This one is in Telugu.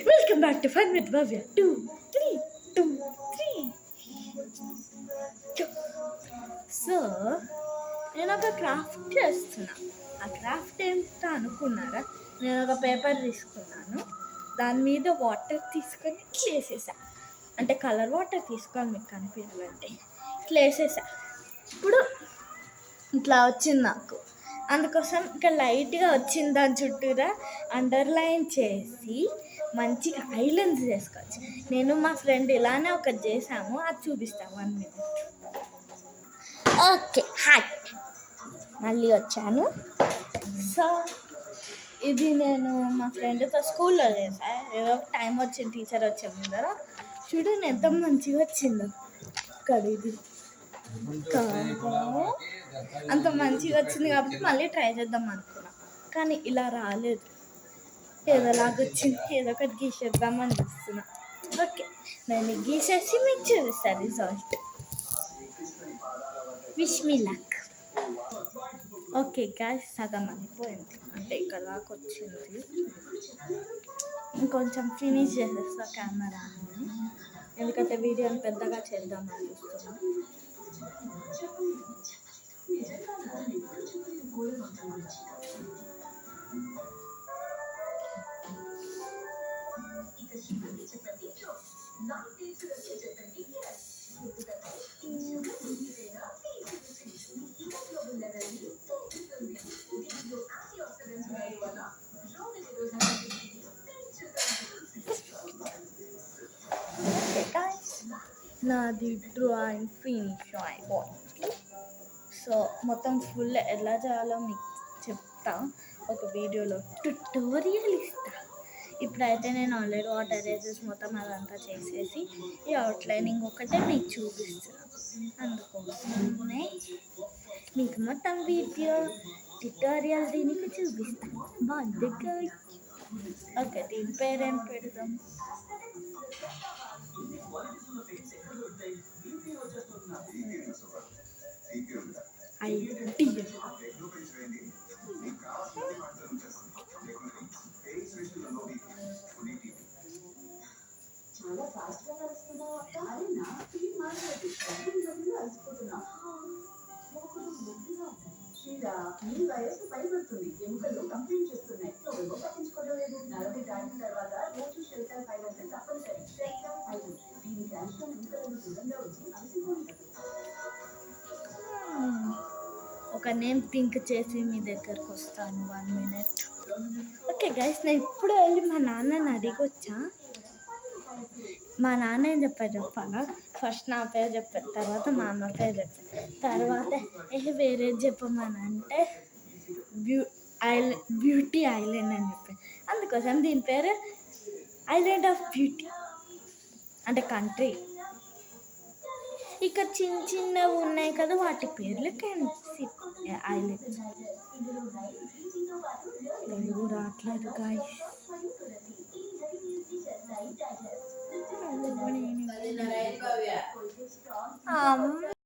Welcome back to fun with Bhavya 2 3 2 3. So నేను ఒక క్రాఫ్ట్ చేస్తున్నా. ఆ క్రాఫ్ట్ ఏంటో అనుకున్నారా? నేను ఒక పేపర్ తీసుకున్నాను, దాని మీద వాటర్ తీసుకొని ఇట్లా వేసేసా. అంటే కలర్ వాటర్ తీసుకోవాలి మీకు కనిపించాలంటే ఇట్లా వేసేసా. ఇప్పుడు ఇట్లా వచ్చింది నాకు. అందుకోసం ఇంకా లైట్గా వచ్చింది, దాని చుట్టూరా అండర్లైన్ చేసి మంచిగా ఐలైన్స్ చేసుకోవచ్చు. నేను మా ఫ్రెండ్ ఇలానే ఒకటి చేసాము, అది చూపిస్తాము 1 minute. ఓకే, హాయ్, మళ్ళీ వచ్చాను. సో ఇది నేను మా ఫ్రెండ్తో స్కూల్లో చేశాను. ఏదో టైం వచ్చింది, టీచర్ వచ్చే ముందర. చూడండి ఎంత మంచిగా వచ్చిందో. ఇక్కడ ఇది అంత మంచిగా వచ్చింది కాబట్టి మళ్ళీ ట్రై చేద్దాం అనుకున్నా, కానీ ఇలా రాలేదు. ఏదోలాగా వచ్చింది, ఏదో ఒకటి గీసేద్దామని చూస్తున్నా. ఓకే, నేను గీసేసి మీకు చూపిస్తాను result. Wish me luck. Okay guys, సగం అయిపోయింది, అంటే ఇక్కడ దాకా వచ్చింది. ఇంకొంచెం ఫినిష్ చేసేస్తా కెమెరాని, ఎందుకంటే వీడియోని పెద్దగా చేద్దామని చూస్తున్నాను. నాది డ్రాయింగ్ ఫినిష్ అయిపోయింది. సో మొత్తం ఫుల్ ఎలా చేయాలో మీకు చెప్తా, ఒక వీడియోలో ట్యుటోరియల్ ఇస్తా. ఇప్పుడైతే నేను ఆల్రెడీ వాటర్ రేజెస్ మొత్తం అదంతా చేసేసి ఈ అవుట్లైనింగ్ ఒకటే మీకు చూపిస్తున్నాను. అందుకోసమే మీకు మొత్తం వీడియో ట్యుటోరియల్ దీనికి చూపిస్తాను. బాగుంది. ఓకే, దీని పేరేం పెడదాం? ఐడియా. మీ వయస్సు పైబడుతుంది, ఎముకలు కంప్లైంట్ చేస్తున్నాయి. పట్టించుకోలేదు. 40 దాటిన తర్వాత రోజు షెల్టర్ ఫైబర్ తప్పనిసరి. షెల్టర్ ఫైబర్ దీని కాల్షియం ఎముకలను దూరంగా వచ్చి అలసిపోయింది. ఒక నేమ్ థింక్ చేసి మీ దగ్గరకు వస్తాను. 1 minute. ఓకే గైస్, నేను ఇప్పుడు వెళ్ళి మా నాన్నని అడిగొచ్చా. మా నాన్న ఏం చెప్పాలా, ఫస్ట్ నా పేరు చెప్పాను, తర్వాత మా అమ్మ పేరు చెప్పాను, తర్వాత వేరే చెప్పమనంటే బ్యూటీ ఐలాండ్ అని చెప్పాను. అందుకోసం దీని పేరు ఐలాండ్ ఆఫ్ బ్యూటీ, అంటే కంట్రీ. ఇక్కడ చిన్న చిన్నవి ఉన్నాయి కదా, వాటి పేర్లు ఐలాండ్స్. తెలుగు రావట్లేదు గాయ్స్.